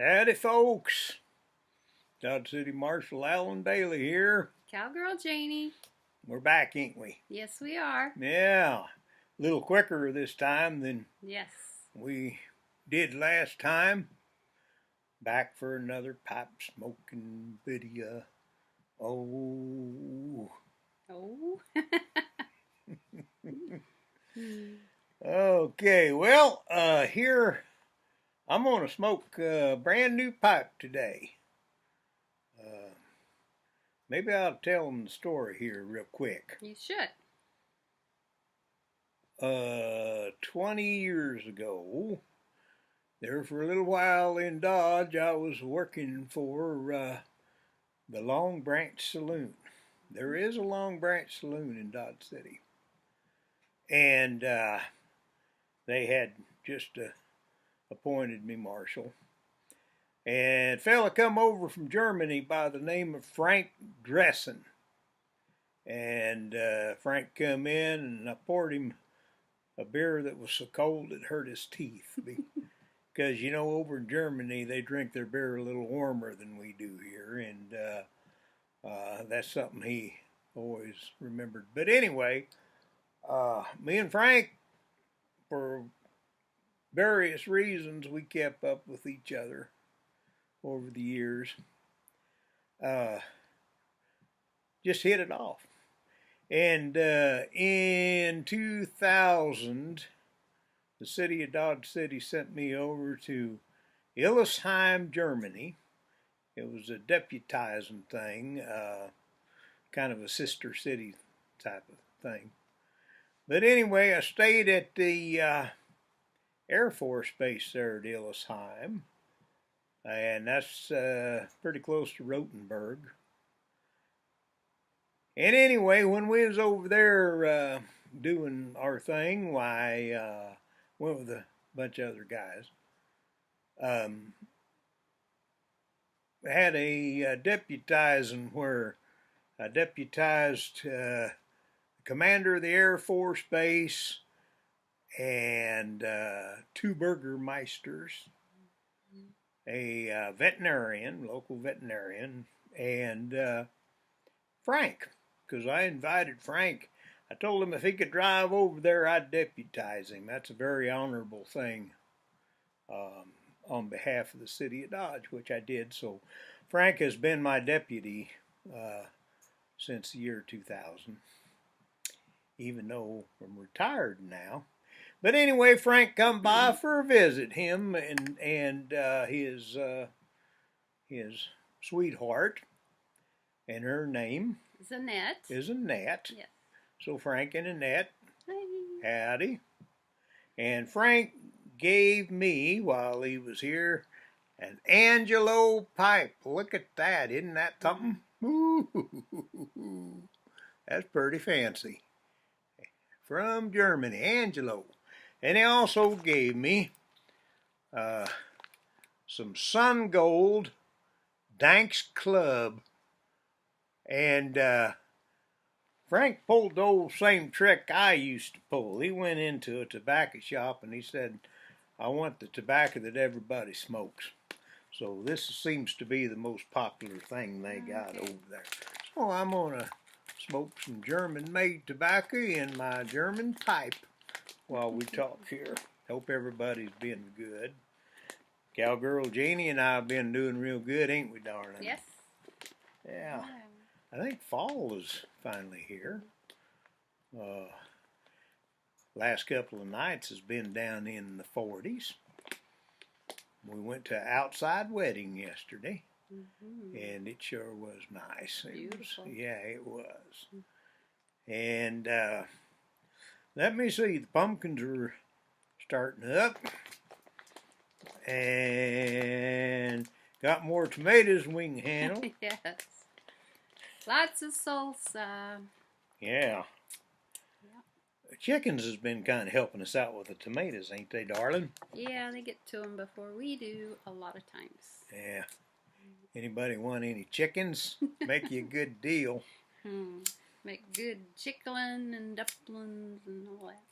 Howdy, folks. Dodge City Marshal Allen Bailey here. Cowgirl Janie. We're back, ain't we? Yes, we are. Yeah. A little quicker this time than we did last time. Back for another pipe smoking video. Oh. Okay, well, here I'm going to smoke a brand new pipe today. Maybe I'll tell them the story here real quick. You should. 20 years ago, there for a little while in Dodge, I was working for the Long Branch Saloon. There is a Long Branch Saloon in Dodge City. And they had just appointed me marshal. And a fella come over from Germany by the name of Frank Dressen. And Frank come in and I poured him a beer that was so cold it hurt his teeth. Because, you know, over in Germany, they drink their beer a little warmer than we do here. And that's something he always remembered. But anyway, me and Frank, for various reasons, we kept up with each other over the years. Just hit it off. And in 2000, the city of Dodge City sent me over to Illesheim, Germany. It was a deputizing thing, kind of a sister city type of thing. But anyway, I stayed at the Air Force Base there at Illesheim. And that's pretty close to Rotenburg. And anyway, when we was over there doing our thing, I went with a bunch of other guys. Had a deputizing where I deputized the commander of the Air Force Base and two burgermeisters, a veterinarian, local veterinarian, and Frank, because I invited Frank. I told him if he could drive over there, I'd deputize him. That's a very honorable thing on behalf of the city of Dodge, which I did. So Frank has been my deputy since the year 2000, even though I'm retired now. But anyway, Frank come by for a visit. Him and his sweetheart, and her name is Annette. Yes. So Frank and Annette, hi. Howdy. And Frank gave me, while he was here, an Angelo pipe. Look at that. Isn't that something? Ooh, that's pretty fancy. From Germany, Angelo. And he also gave me some Sun Gold Danks Club. And Frank pulled the old same trick I used to pull. He went into a tobacco shop and he said, I want the tobacco that everybody smokes. So this seems to be the most popular thing they got over there. So I'm going to smoke some German-made tobacco in my German pipe while we talk here. Hope everybody's been good. Cowgirl Janie and I have been doing real good, ain't we, darling? Yes. Yeah. I think fall is finally here. Last couple of nights has been down in the 40s. We went to an outside wedding yesterday, and it sure was nice. Beautiful. It was. And let me see, the pumpkins are starting up, and got more tomatoes than we can handle. Yes. Lots of salsa. Yeah. The chickens has been kind of helping us out with the tomatoes, ain't they, darling? Yeah, they get to them before we do a lot of times. Yeah. Anybody want any chickens? Make you a good deal. Make good chicken and dumplings and all that.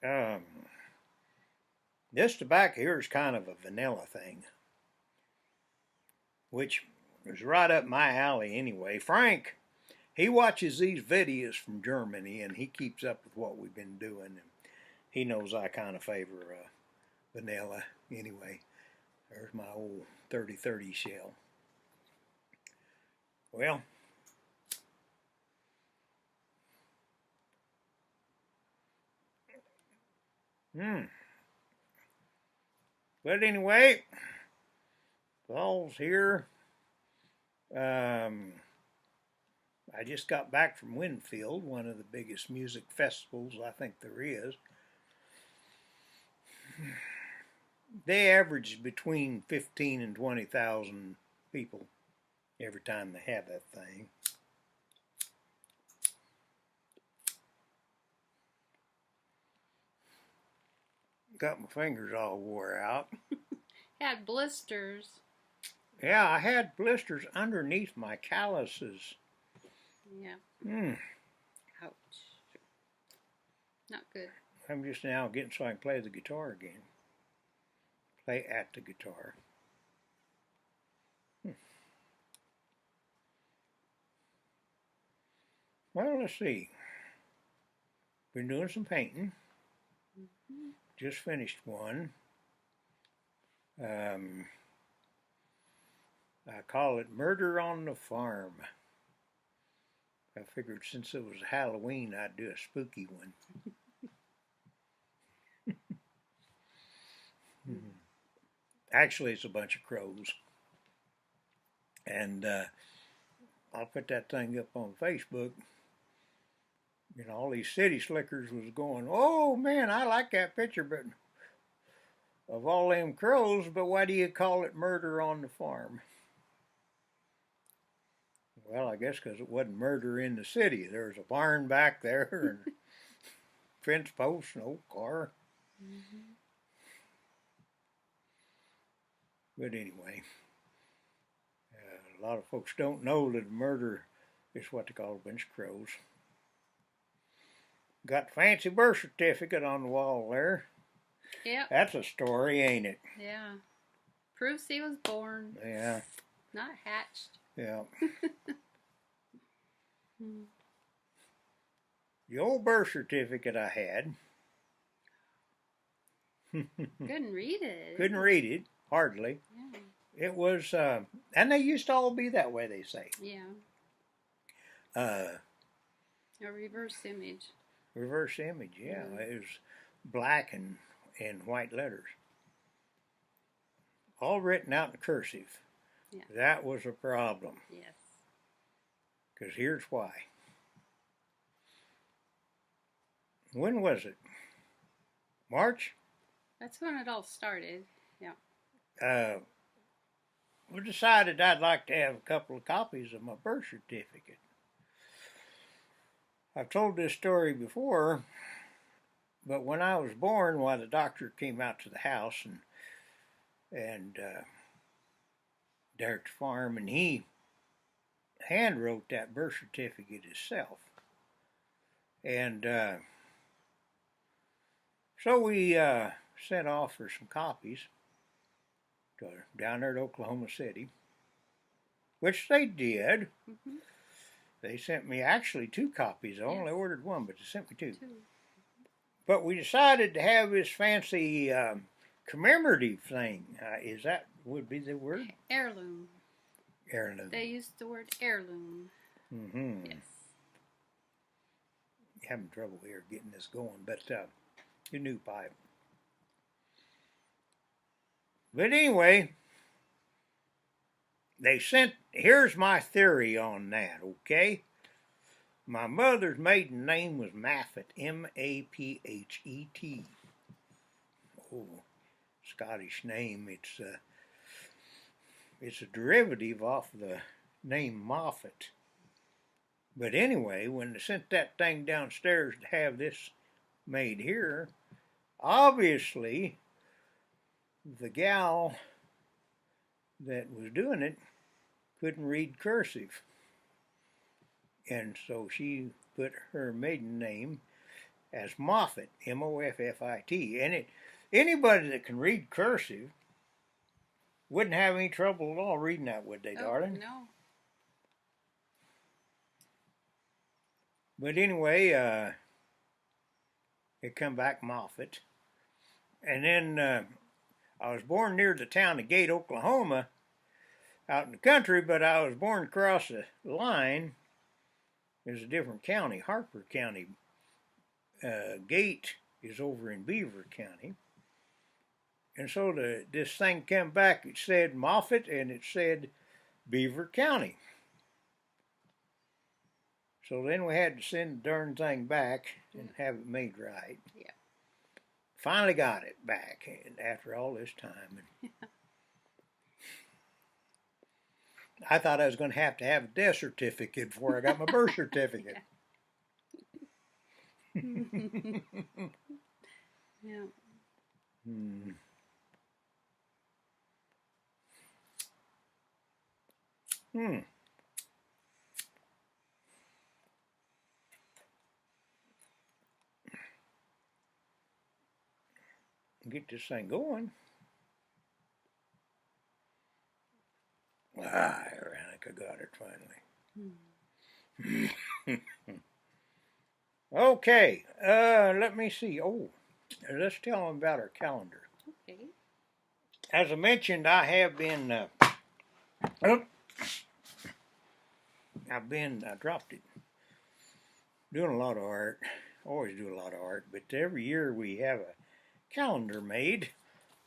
Um, this tobacco here is kind of a vanilla thing, which is right up my alley anyway. Frank, he watches these videos from Germany and he keeps up with what we've been doing. And he knows I kind of favor vanilla anyway. There's my old 30-30 shell. Well, but anyway, fall's here. I just got back from Winfield, one of the biggest music festivals I think there is. They average between 15 and 20,000 people every time they have that thing. Got my fingers all wore out. Had blisters. Yeah, I had blisters underneath my calluses. Yeah. Ouch. Not good. I'm just now getting so I can play the guitar again. Play at the guitar. Well, let's see. Been doing some painting. Just finished one. I call it Murder on the Farm. I figured since it was Halloween, I'd do a spooky one. Actually, it's a bunch of crows. And I'll put that thing up on Facebook. You know, all these city slickers was going, oh man, I like that picture, but of all them crows, but why do you call it Murder on the Farm? Well, I guess because it wasn't murder in the city. There was a barn back there and fence post, no car. But anyway, a lot of folks don't know that murder is what they call a bunch of crows. Got the fancy birth certificate on the wall there. Yep. That's a story, ain't it? Yeah. Proves he was born. Yeah. Not hatched. Yeah. The old birth certificate I had. Couldn't read it. Couldn't read it, hardly. Yeah. It was, and they used to all be that way, they say. Yeah. A reverse image. Reverse image, yeah. It was black and white letters. All written out in cursive. Yeah. That was a problem. Yes. Because here's why. When was it? March? That's when it all started. Yeah. We decided I'd like to have a couple of copies of my birth certificate. I've told this story before, but when I was born, the doctor came out to the house and there at the farm, and he hand wrote that birth certificate himself. And so we sent off for some copies down there at Oklahoma City, which they did. Mm-hmm. They sent me actually 2 copies. I only ordered one, but they sent me 2. 2. But we decided to have this fancy commemorative thing. Is that would be the word? Heirloom. Heirloom. They used the word heirloom. Mm-hmm. Yes. Having trouble here getting this going, but you knew pipe. But anyway, they sent, here's my theory on that, okay? My mother's maiden name was Maphet, M-A-P-H-E-T. Oh, Scottish name. It's a derivative off the name Moffat. But anyway, when they sent that thing downstairs to have this made here, obviously the gal that was doing it couldn't read cursive. And so she put her maiden name as Moffett, Moffit. And anybody that can read cursive wouldn't have any trouble at all reading that, would they, darling? No. But anyway, it come back Moffett. And then I was born near the town of Gate, Oklahoma, out in the country, but I was born across the line. There's a different county, Harper County. Gate is over in Beaver County. And so this thing came back, it said Moffett and it said Beaver County. So then we had to send the darn thing back and have it made right. Yeah. Finally got it back after all this time. I thought I was going to have a death certificate before I got my birth certificate. Yeah. Hmm. Get this thing going. I think I got it finally. Okay, let me see. Oh, let's tell them about our calendar. Okay. As I mentioned, I have been, I dropped it, doing a lot of art. Always do a lot of art, but every year we have a calendar made,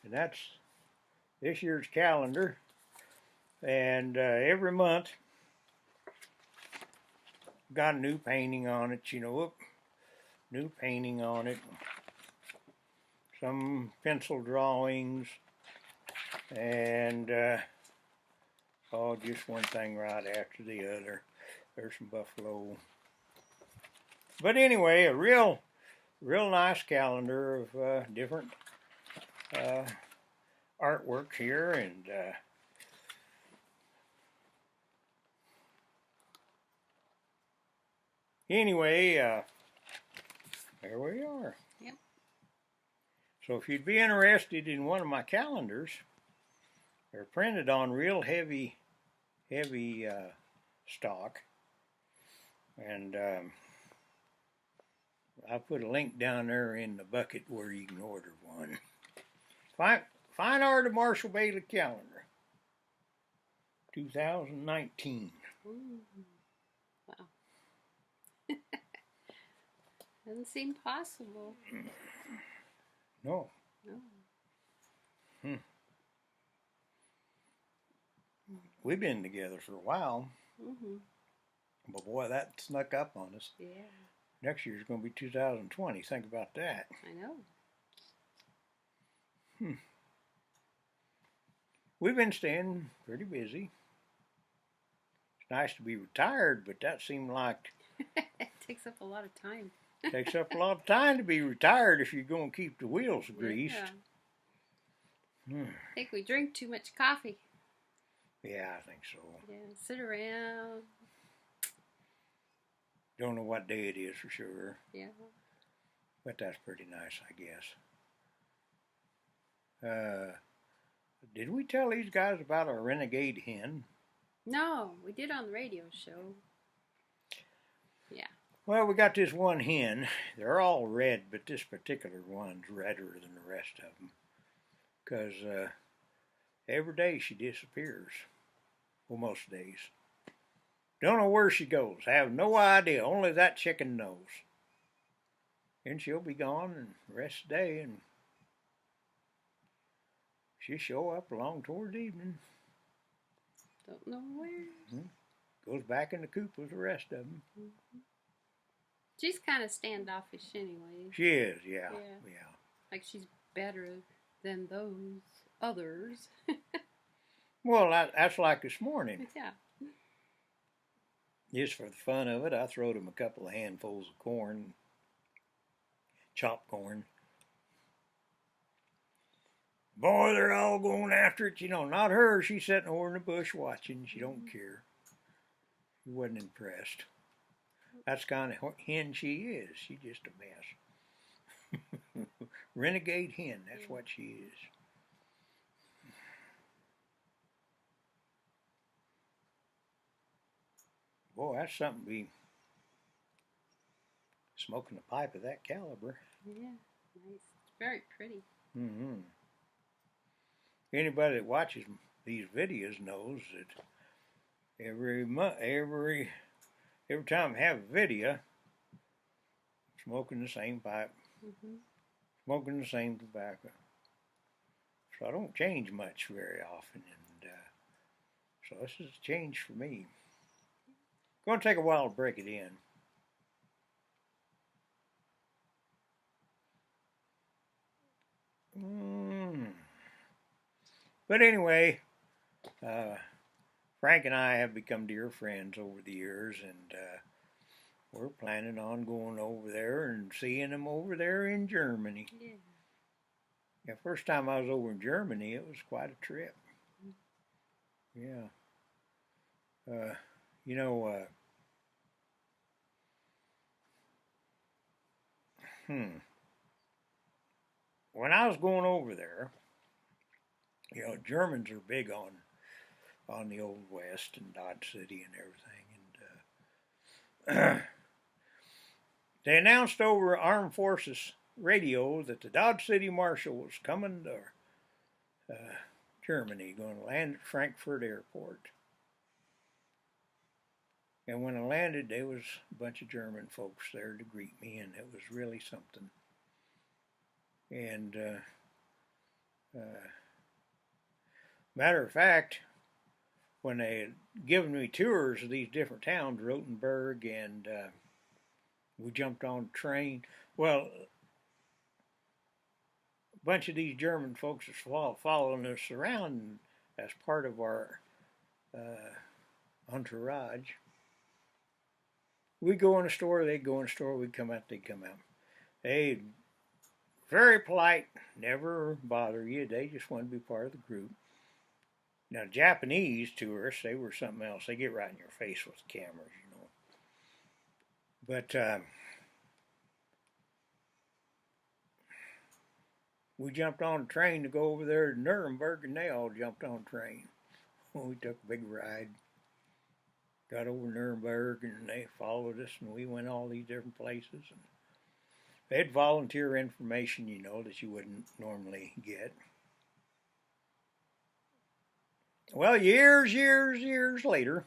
and that's this year's calendar. And every month, got a new painting on it, new painting on it, some pencil drawings, and just one thing right after the other. There's some buffalo. But anyway, a real nice calendar of different artwork here, and anyway, there we are. Yep. So if you'd be interested in one of my calendars, they're printed on real heavy stock, and I'll put a link down there in the bucket where you can order one. Fine Art of Marshal Bailey calendar, 2019. Ooh. Wow. Doesn't seem possible. No. We've been together for a while. But boy, that snuck up on us. Yeah. Next year's going to be 2020. Think about that. I know. We've been staying pretty busy. It's nice to be retired, but that seemed like It takes up a lot of time. takes up a lot of time to be retired if you're going to keep the wheels greased. I think we drink too much coffee. Yeah, I think so. Yeah, sit around. Don't know what day it is for sure. Yeah. But that's pretty nice, I guess. Did we tell these guys about our renegade hen? No, we did on the radio show. Yeah. Well, we got this one hen. They're all red, but this particular one's redder than the rest of them. Because every day she disappears. Well, most days. Don't know where she goes. I have no idea. Only that chicken knows. And she'll be gone and the rest of the day, and she'll show up along toward evening. Don't know where. Goes back in the coop with the rest of them. She's kind of standoffish anyway. She is, yeah. Like she's better than those others. Well, that's like this morning. Yeah. Just for the fun of it, I throwed them a couple of handfuls of corn, chopped corn. Boy, they're all going after it. Not her. She's sitting over in the bush watching. She don't care. She wasn't impressed. That's the kind of hen she is. She's just a mess. renegade hen. That's what she is. Boy, that's something to be smoking a pipe of that caliber. Yeah, nice. It's very pretty. Mm-hmm. Anybody that watches these videos knows that every time I have a video, smoking the same pipe, smoking the same tobacco. So I don't change much very often, and so this is a change for me. It's going to take a while to break it in. But anyway, Frank and I have become dear friends over the years, and we're planning on going over there and seeing him over there in Germany. Yeah. The first time I was over in Germany, it was quite a trip. Yeah. You know, when I was going over there, you know, Germans are big on the Old West and Dodge City and everything. And they announced over Armed Forces radio that the Dodge City Marshal was coming to Germany, going to land at Frankfurt Airport. And when I landed, there was a bunch of German folks there to greet me, and it was really something. And matter of fact, when they had given me tours of these different towns, Rothenburg, and we jumped on a train. Well, a bunch of these German folks are following us around as part of our entourage. We go in a store, they go in a store, we come out, they come out. They very polite, never bother you. They just want to be part of the group. Now, Japanese tourists, they were something else. They get right in your face with the cameras, you know. But we jumped on a train to go over there to Nuremberg, and they all jumped on a train. We took a big ride. Got over Nuremberg, and they followed us, and we went all these different places. And they had volunteer information, you know, that you wouldn't normally get. Well, years later,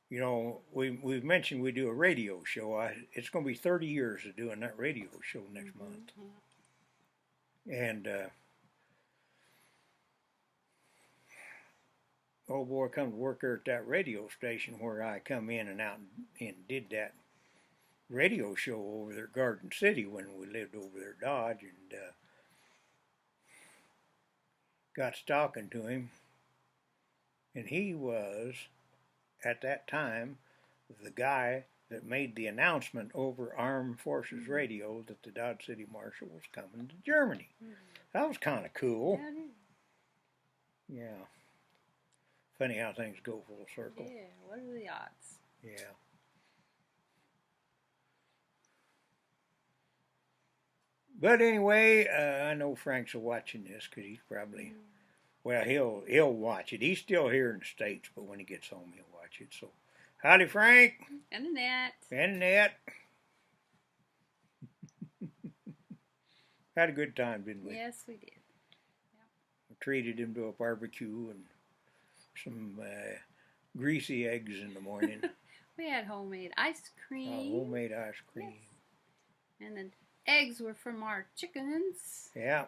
you know, we've mentioned we do a radio show. It's going to be 30 years of doing that radio show next month. And old boy come to work there at that radio station where I come in and out and did that radio show over there at Garden City when we lived over there at Dodge, and got talking to him, and he was at that time the guy that made the announcement over Armed Forces Radio that the Dodge City Marshal was coming to Germany. That was kind of cool. Yeah. Funny how things go full circle. Yeah, what are the odds? Yeah. But anyway, I know Frank's watching this because he's probably, well, he'll watch it. He's still here in the States, but when he gets home, he'll watch it. So, howdy, Frank. And Annette. And Annette. Had a good time, didn't we? Yes, we did. Yep. We treated him to a barbecue and some greasy eggs in the morning. We had homemade ice cream. Homemade ice cream. Yes. And then eggs were from our chickens. Yeah.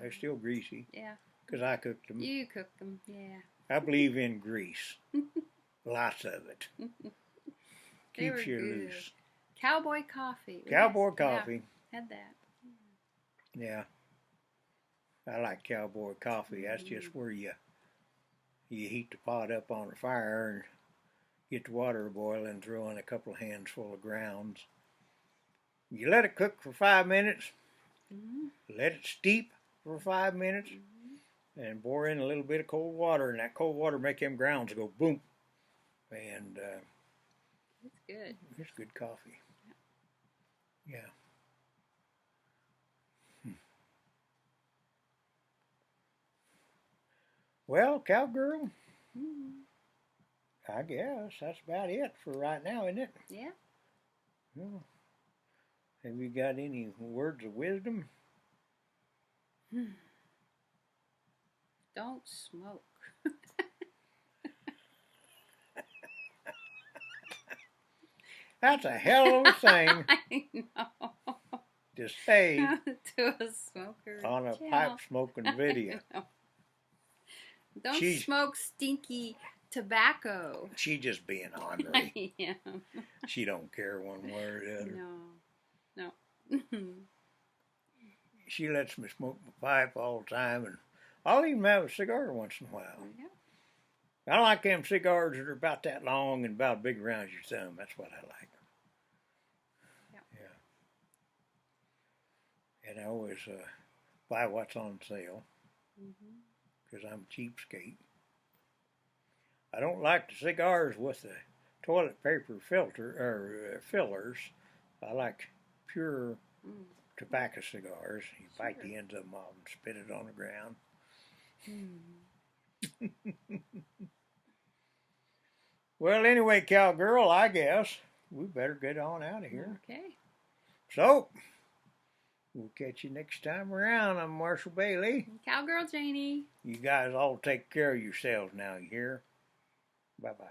They're still greasy. Yeah. Because I cooked them. You cooked them, yeah. I believe in grease. Lots of it. Keeps you good. loose. Cowboy coffee. Cowboy coffee. Yeah, had that. Yeah. I like cowboy coffee. That's just where you heat the pot up on the fire and get the water boiling, throw in a couple of handfuls of grounds. You let it cook for 5 minutes. Let it steep for 5 minutes. And pour in a little bit of cold water, and that cold water make them grounds go boom. And it's good. It's good coffee. Yeah. Well, cowgirl, I guess that's about it for right now, isn't it? Yeah. Well, have you got any words of wisdom? Don't smoke. That's a hell of a thing I know. to say To a smoker. on a Chill. pipe smoking video. Don't smoke stinky tobacco. She just being ornery. Yeah. She don't care one way or the other. No. She lets me smoke my pipe all the time, and I'll even have a cigar once in a while. Yeah. I like them cigars that are about that long and about as big around as your thumb. That's what I like. Yeah. And I always buy what's on sale because I'm a cheapskate. I don't like the cigars with the toilet paper filter or fillers. I like pure tobacco cigars. You bite the ends of them off and spit it on the ground. Well, anyway, cowgirl, I guess we better get on out of here. Okay. So, we'll catch you next time around. I'm Marshal Bailey. Cowgirl Janie. You guys all take care of yourselves now, you hear? Bye-bye.